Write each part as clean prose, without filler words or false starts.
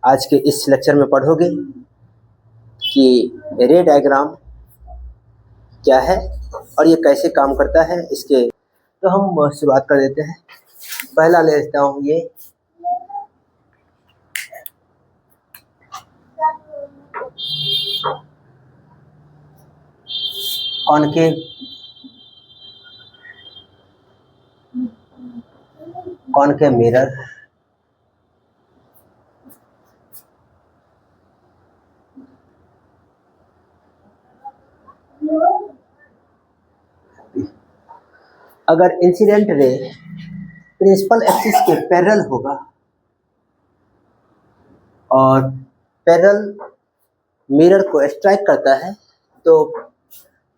आज के इस लेक्चर में पढ़ोगे कि रे डायग्राम क्या है और ये कैसे काम करता है। इसके तो हम शुरुआत कर देते हैं। पहला ले लेता हूँ ये कॉनकेव मिरर, अगर इंसिडेंट रे प्रिंसिपल एक्सिस के पैरेलल होगा और पैरेलल मिरर को स्ट्राइक करता है तो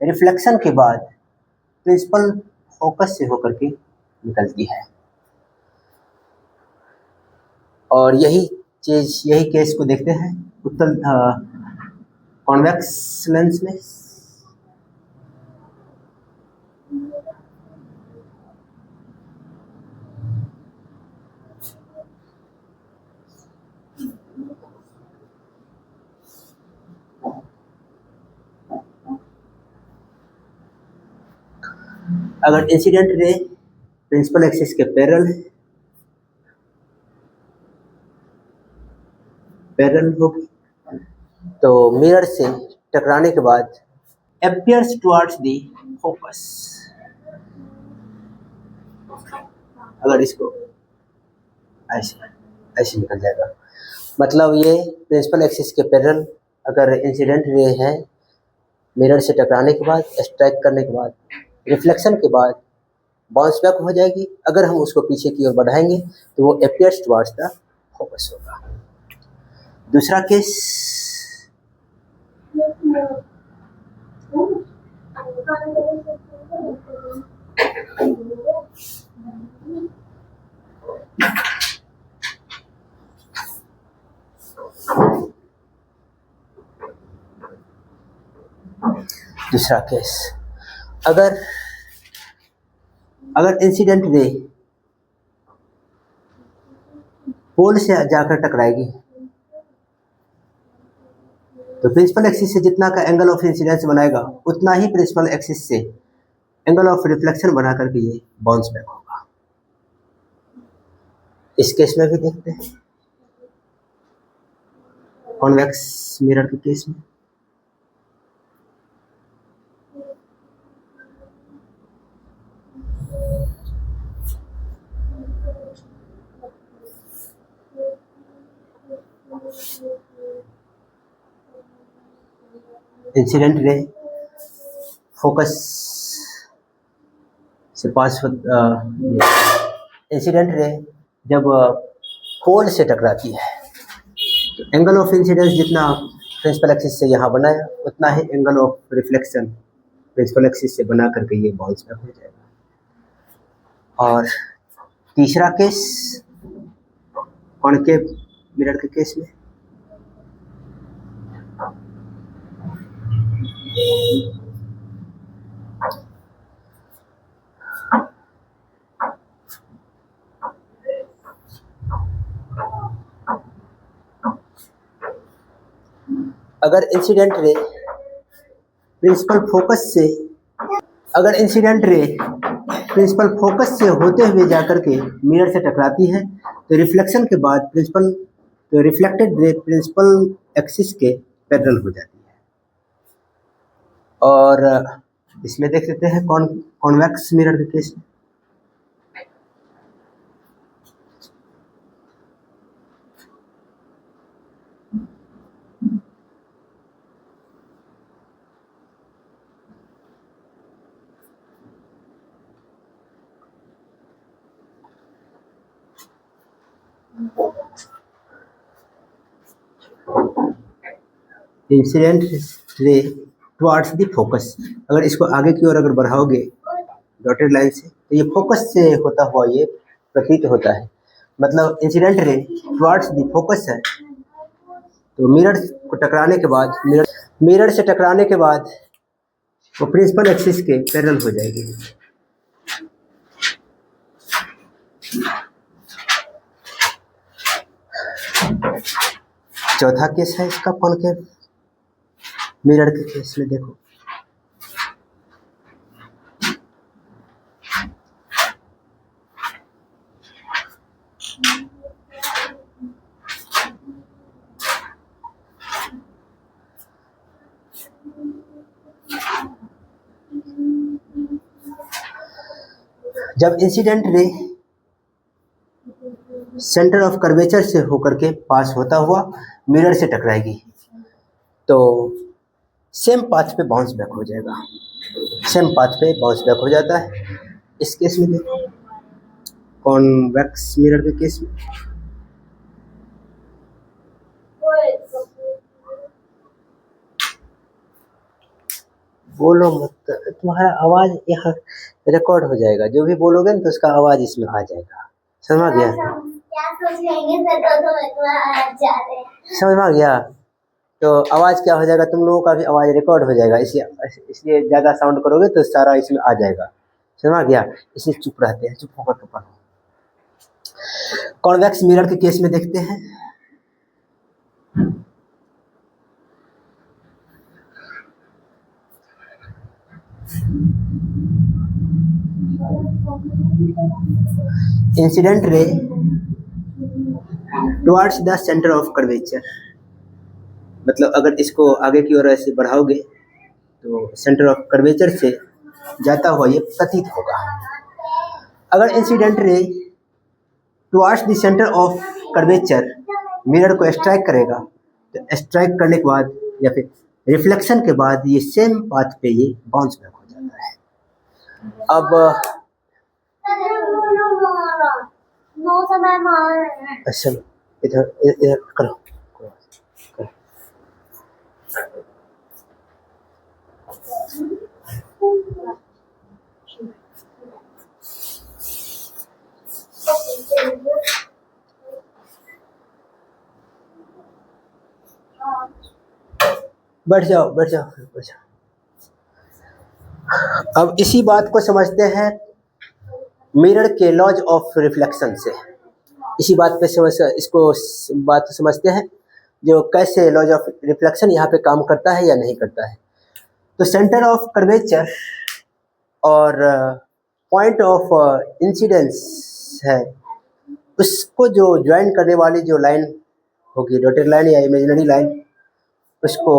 रिफ्लेक्शन के बाद प्रिंसिपल फोकस से होकर के निकलती है। और यही केस को देखते हैं उत्तल कॉन्वेक्स लेंस में। अगर इंसिडेंट रे प्रिंसिपल एक्सिस के पैरेलल होगी तो मिरर से टकराने के बाद appears towards the focus। अगर इसको ऐसे निकल जाएगा, मतलब ये प्रिंसिपल एक्सिस के पैरेलल अगर इंसिडेंट रे है मिरर से टकराने के बाद, स्ट्राइक करने के बाद, रिफ्लेक्शन के बाद बाउंस बैक हो जाएगी। अगर हम उसको पीछे की ओर बढ़ाएंगे तो वो appears towards the focus होगा। दूसरा केस अगर इंसिडेंट रे पोल से जाकर टकराएगी तो प्रिंसिपल एक्सिस से जितना का एंगल ऑफ इंसिडेंस बनाएगा उतना ही प्रिंसिपल एक्सिस से एंगल ऑफ रिफ्लेक्शन बना करके ये बाउंस बैक होगा। इस केस में भी देखते हैं कॉन्वेक्स मिरर के केस में। इंसिडेंट रे फोकस से पास इंसिडेंट रे जब पोल से टकराती है तो एंगल ऑफ इंसिडेंस जितना प्रिंसिपल एक्सिस से यहाँ बनाया उतना ही angle of reflection principal axis से बना करके ये बाउंस बैक हो जाएगा। और तीसरा केस कॉनकेव मिरर के केस में अगर इंसिडेंट रे प्रिंसिपल फोकस से होते हुए जाकर के मिरर से टकराती है तो रिफ्लेक्शन के बाद रिफ्लेक्टेड रे प्रिंसिपल एक्सिस के पैरेलल हो जाती है। और इसमें देख लेते हैं कॉन्वेक्स मिरर के केस में। Incident ray towards the focus, अगर इसको आगे की ओर अगर बढ़ाओगे डॉटेड लाइन से तो ये फोकस से होता हुआ ये प्रतीत होता है। मतलब incident ray towards the focus है तो मिरर को टकराने के बाद मिरर से टकराने के बाद वो प्रिंसिपल एक्सिस के पैरेलल हो जाएगी। चौथा केस है इसका कॉनकेव मिरर के केस में। देखो जब incident ray centre of curvature से होकर के पास होता हुआ मिरर से टकराएगी तो सेम पाथ पे बाउंस बैक हो जाएगा, सेम पाथ पे बाउंस बैक हो जाता है। इस केस में देखो कॉन्वेक्स मिरर के केस में बोलो मत, तुम्हारा आवाज यहाँ रिकॉर्ड हो जाएगा, जो भी बोलोगे ना तो उसका आवाज इसमें आ जाएगा। समझ गया? समझ में आ गया? तो आवाज क्या हो जाएगा, तुम लोगों का भी आवाज रिकॉर्ड हो जाएगा, इसलिए ज्यादा साउंड करोगे तो सारा इसमें आ जाएगा। समझ में आ गया? इसलिए चुप रहते हैं, चुप होकर के पढ़ो। कॉन्वेक्स मिरर के केस में देखते हैं। Incident ray towards the centre of curvature, मतलब अगर इसको आगे की ओर ऐसे बढ़ाओगे तो सेंटर ऑफ कर्वेचर से जाता हुआ ये प्रतीत होगा। अगर incident ray towards the centre of curvature mirror को स्ट्राइक करेगा तो स्ट्राइक करने के बाद या फिर रिफ्लेक्शन के बाद ये सेम पाथ पे ये बाउंस बैक हो जाता है। अब अच्छा इधर इधर करो, बैठ जाओ बैठ जाओ बैठ जाओ। अब इसी बात को समझते हैं मिरर के लॉज ऑफ रिफ्लेक्शन से, इसी बात पे इसको बात समझते हैं जो कैसे लॉज ऑफ रिफ्लेक्शन यहाँ पे काम करता है या नहीं करता है। तो सेंटर ऑफ कर्वेचर और पॉइंट ऑफ इंसिडेंस है, उसको जो ज्वाइन करने वाली जो लाइन होगी डॉटेड लाइन या इमेजिनरी लाइन, उसको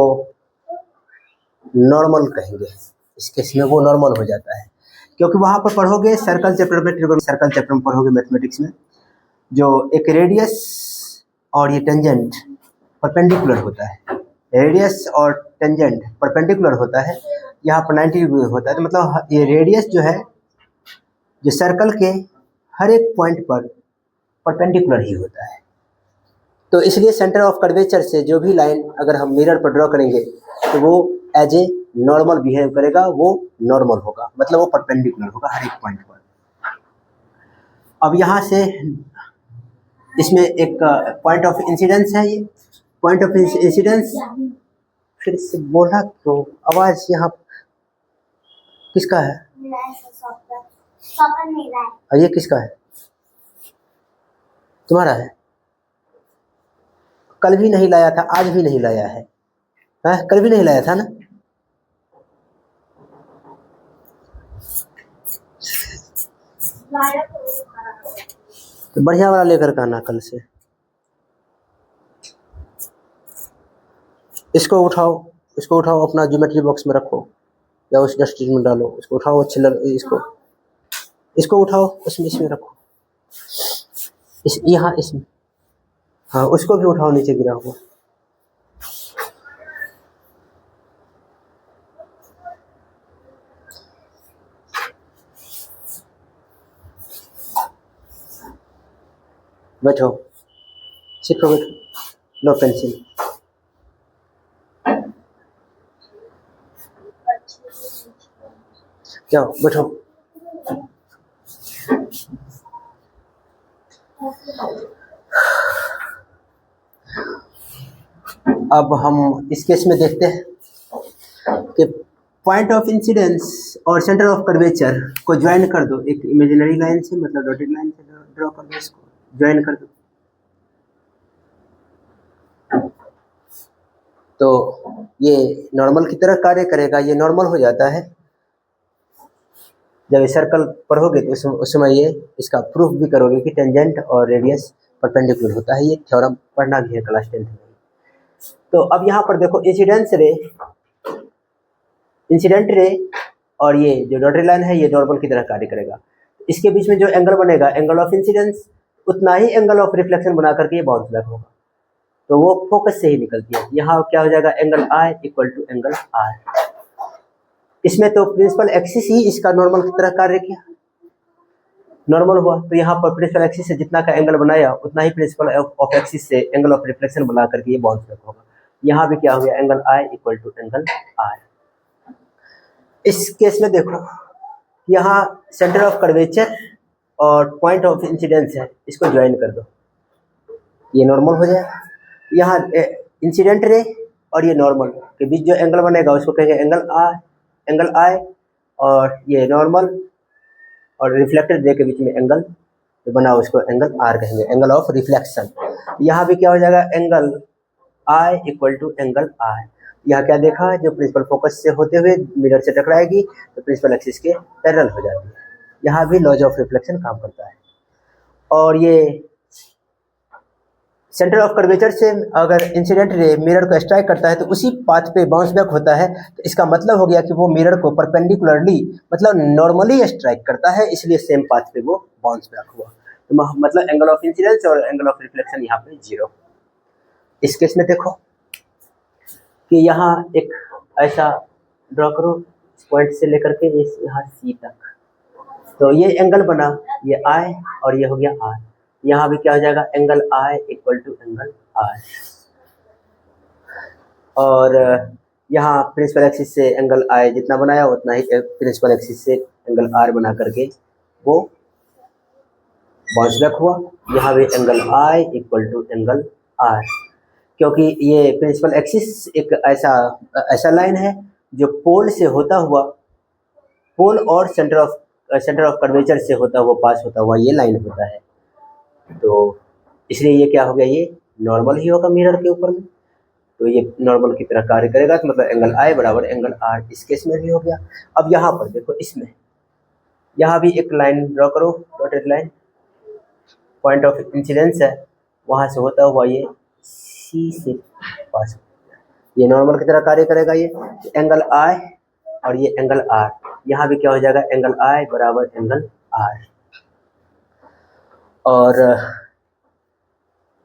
नॉर्मल कहेंगे। इस केस में वो नॉर्मल हो जाता है क्योंकि वहाँ पर पढ़ोगे सर्कल चैप्टर में, सर्कल चैप्टर में पढ़ोगे मैथमेटिक्स में, जो एक रेडियस और ये टेंजेंट परपेंडिकुलर होता है, रेडियस और टेंजेंट परपेंडिकुलर होता है, यहाँ पर 90 डिग्री होता है। तो मतलब ये रेडियस जो है जो सर्कल के हर एक पॉइंट पर परपेंडिकुलर ही होता है। तो इसलिए सेंटर ऑफ कर्वेचर से जो भी लाइन अगर हम मिरर पर ड्रॉ करेंगे तो वो एज ए नॉर्मल बिहेव करेगा, वो नॉर्मल होगा, मतलब वो परपेंडिकुलर होगा हर एक पॉइंट पर। अब यहाँ से इसमें एक पॉइंट ऑफ इंसिडेंस है, ये पॉइंट ऑफ इंसिडेंस फिर से बोला तो आवाज यहाँ किसका है? और ये किसका है? तुम्हारा है? कल भी नहीं लाया था, आज भी नहीं लाया है, कल भी नहीं लाया था ना? तो बढ़िया वाला लेकर के आना कल से। इसको उठाओ, इसको उठाओ, अपना ज्योमेट्री बॉक्स में रखो या उस डस्टबिन में डालो, इसको उठाओ अच्छे इसको उठाओ, उसमें इसमें रखो, यहाँ इसमें, हाँ उसको भी उठाओ, नीचे गिरा हुआ। बैठो, सीखो, बैठो, लो पेंसिल। जाओ बैठो। अब हम इस केस में देखते हैं कि पॉइंट ऑफ इंसिडेंस और सेंटर ऑफ कर्वेचर को ज्वाइन कर दो एक इमेजिनरी लाइन से, मतलब डॉटेड लाइन से ड्रॉ कर दो, इसको ज्वाइन कर दो। तो ये नॉर्मल की तरह कार्य करेगा, ये नॉर्मल हो जाता है। जब इस सर्कल पर होगे तो उस समय ये इसका प्रूफ भी करोगे कि टेंजेंट और रेडियस परपेंडिकुलर होता है। ये थ्योरम पढ़ना भी है क्लास 10th में। तो अब यहाँ पर देखो इंसिडेंट रे और ये जो डॉटेड लाइन है ये नॉर्मल की तरह कार्य करेगा। इसके बीच में जो एंगल बनेगा, एंगल ऑफ इंसिडेंस, उतना ही एंगल ऑफ रिफ्लेक्शन बना करके ये बाउंस बैक होगा। तो वो फोकस से ही निकलती है। यहाँ क्या हो जाएगा, angle I equal to angle R. इसमें तो प्रिंसिपल एक्सिस ही इसका नॉर्मल की तरह कार्य किया, नॉर्मल हुआ। तो यहाँ पर प्रिंसिपल एक्सिस से जितना का एंगल बनाया उतना ही प्रिंसिपल ऑफ एक्सिस से एंगल ऑफ रिफ्लेक्शन बना करके ये बाउंस बैक होगा। यहाँ भी क्या हो गया, angle I equal to angle R. इस केस में देखो यहाँ सेंटर ऑफ कर्वेचर और पॉइंट ऑफ इंसिडेंस है, इसको ज्वाइन कर दो, ये नॉर्मल हो जाएगा। यहाँ इंसिडेंट रे और ये नॉर्मल के बीच जो एंगल बनेगा उसको कहेंगे एंगल आई, और ये नॉर्मल और रिफ्लेक्टेड रे के बीच में एंगल जो बना उसको एंगल आर कहेंगे, एंगल ऑफ रिफ्लेक्शन। यहाँ भी क्या हो जाएगा, angle I equal to angle R. यहाँ क्या देखा, जो प्रिंसिपल फोकस से होते हुए मिरर से टकराएगी तो प्रिंसिपल एक्सिस के पैरेलल हो जाती है। यहाँ भी लॉज ऑफ रिफ्लेक्शन काम करता है। और ये सेंटर ऑफ कर्वेचर से अगर इंसिडेंट रे मिरर को स्ट्राइक करता है तो उसी पाथ पे बाउंस बैक होता है। तो इसका मतलब हो गया कि वो मिरर को परपेंडिकुलरली मतलब नॉर्मली स्ट्राइक करता है, इसलिए सेम पाथ पे वो बाउंस बैक हुआ। तो मतलब एंगल ऑफ इंसिडेंस और एंगल ऑफ रिफ्लेक्शन यहाँ पे 0। इस केस में देखो कि यहाँ एक ऐसा ड्रॉ करो पॉइंट से लेकर के इस यहाँ सी तक, तो ये एंगल बना, ये आई और ये हो गया आर। यहाँ भी क्या हो जाएगा, angle I equal to angle R. और यहाँ प्रिंसिपल एक्सिस से एंगल आई जितना बनाया उतना ही प्रिंसिपल एक्सिस से एंगल आर बना करके वो बाउंस बैक हुआ। यहाँ भी angle I equal to angle R, क्योंकि ये प्रिंसिपल एक्सिस एक ऐसा लाइन है जो पोल से होता हुआ, पोल और सेंटर ऑफ कर्वेचर से होता हुआ पास होता हुआ ये लाइन होता है। तो इसलिए ये क्या हो गया, ये नॉर्मल ही होगा मिरर के ऊपर में, तो ये नॉर्मल की तरह कार्य करेगा। तो मतलब एंगल आई बराबर एंगल आर इस केस में भी हो गया। अब यहाँ पर देखो, इसमें यहाँ भी एक लाइन ड्रॉ करो, dotted line, point of incidence है, वहाँ से होता हुआ ये सी से पास, ये नॉर्मल की तरह कार्य करेगा। ये एंगल आई और ये एंगल आर, यहाँ भी क्या हो जाएगा, एंगल आई बराबर एंगल आर।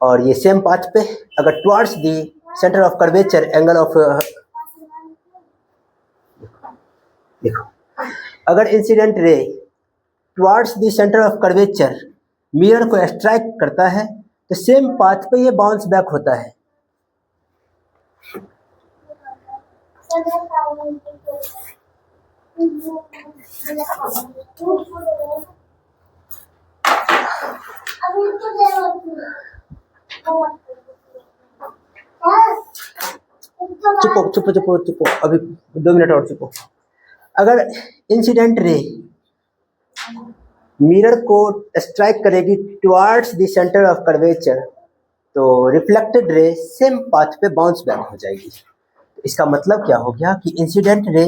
और ये सेम पाथ पे अगर towards the centre of curvature angle of, देखो अगर incident ray towards the centre of curvature mirror को स्ट्राइक करता है तो सेम पाथ पे ये बाउंस बैक होता है। चुपो अभी 2 मिनट और चुपो। अगर इंसिडेंट रे मिरर को स्ट्राइक करेगी towards the centre of curvature तो रिफ्लेक्टेड रे सेम पाथ पे बाउंस बैक हो जाएगी। इसका मतलब क्या हो गया कि इंसिडेंट रे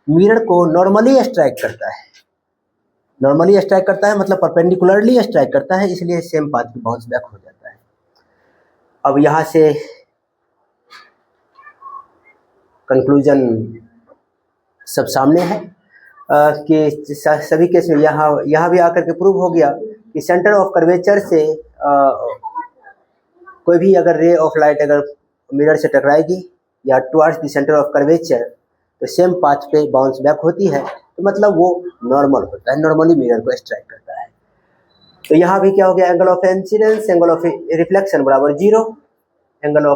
मिरर को नॉर्मली स्ट्राइक करता है, नॉर्मली स्ट्राइक करता है मतलब परपेंडिकुलरली स्ट्राइक करता है, इसलिए सेम पाथ पे बाउंस बैक हो जाता है। अब यहाँ से कंक्लूजन सब सामने है कि सभी केस में यहाँ भी आकर के प्रूव हो गया कि सेंटर ऑफ कर्वेचर से कोई भी अगर रे ऑफ लाइट अगर मिरर से टकराएगी या towards the centre of curvature तो सेम पाथ पे बाउंस बैक होती है, तो मतलब वो नॉर्मल होता है, नॉर्मली मिरर को स्ट्राइक करता है। तो यहाँ भी क्या हो गया, angle of incidence angle of reflection बराबर 0, angle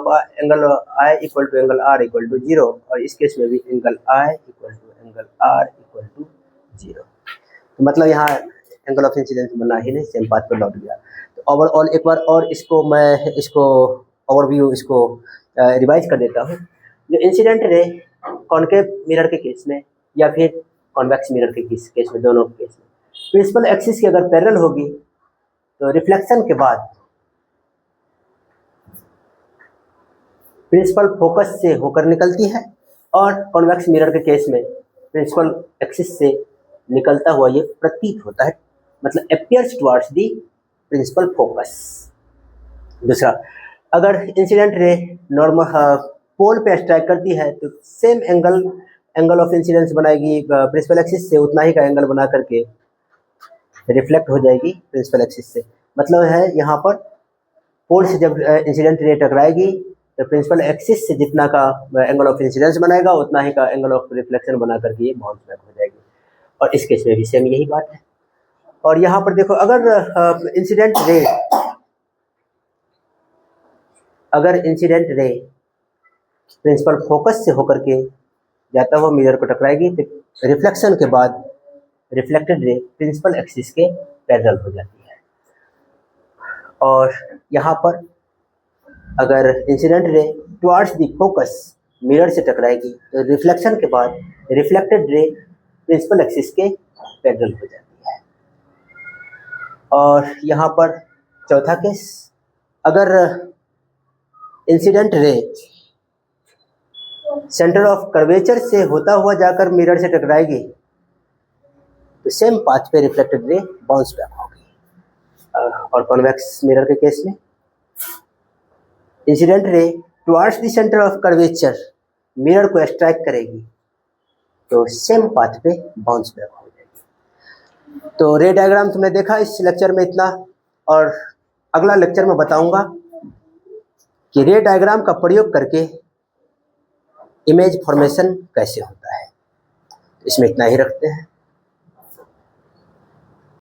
I equal to angle R equal to 0, और इस केस में भी angle I equal to angle R equal to 0। तो मतलब यहाँ एंगल ऑफ इंसिडेंस बना ही नहीं, सेम पाथ पर लौट गया। तो ओवरऑल एक बार और इसको ओवरव्यू इसको रिवाइज कर देता हूँ। जो इंसिडेंट रे कॉनकेव मिरर के केस में या फिर कॉन्वेक्स मिरर के केस में, दोनों केस में प्रिंसिपल एक्सिस की अगर पैरेलल होगी तो रिफ्लेक्शन के बाद प्रिंसिपल फोकस से होकर निकलती है, और कॉन्वेक्स मिरर के केस में प्रिंसिपल एक्सिस से निकलता हुआ ये प्रतीत होता है, मतलब appears towards the principal focus. दूसरा, अगर इंसिडेंट रे नॉर्मल पोल पे स्ट्राइक करती है तो सेम एंगल ऑफ इंसिडेंस बनाएगी प्रिंसिपल एक्सिस से, उतना ही का एंगल बना करके रिफ्लेक्ट हो जाएगी प्रिंसिपल एक्सिस से। मतलब है यहाँ पर पोल से जब इंसिडेंट रे टकराएगी तो प्रिंसिपल एक्सिस से जितना का एंगल ऑफ इंसिडेंस बनाएगा उतना ही का एंगल ऑफ रिफ्लेक्शन बना करके ये बाउंस बैक हो जाएगी, और इस केस में भी सेम यही बात है। और यहाँ पर देखो, अगर इंसिडेंट रे प्रिंसिपल फोकस से होकर के जाता हुआ मिरर को टकराएगी तो रिफ्लेक्शन के बाद रिफ्लेक्टेड रे प्रिंसिपल एक्सिस के पैरेलल हो जाती है। और यहाँ पर अगर incident ray towards the focus mirror से टकराएगी तो रिफ्लेक्शन के बाद रिफ्लेक्टेड रे प्रिंसिपल एक्सिस के पैरेलल हो जाती है। और यहाँ पर चौथा केस, अगर incident ray centre of curvature से होता हुआ जाकर मिरर से टकराएगी तो सेम पाथ पे रिफ्लेक्टेड रे बाउंस बैक होगी। और कॉन्वेक्स मिरर के केस में incident ray towards the centre of curvature mirror को स्ट्राइक करेगी तो सेम पाथ पे बाउंस बैक हो जाएगी। तो रे डायग्राम तुमने देखा इस लेक्चर में इतना, और अगला लेक्चर में बताऊंगा कि रे डायग्राम का प्रयोग करके इमेज फॉर्मेशन कैसे होता है। इसमें इतना ही रखते हैं।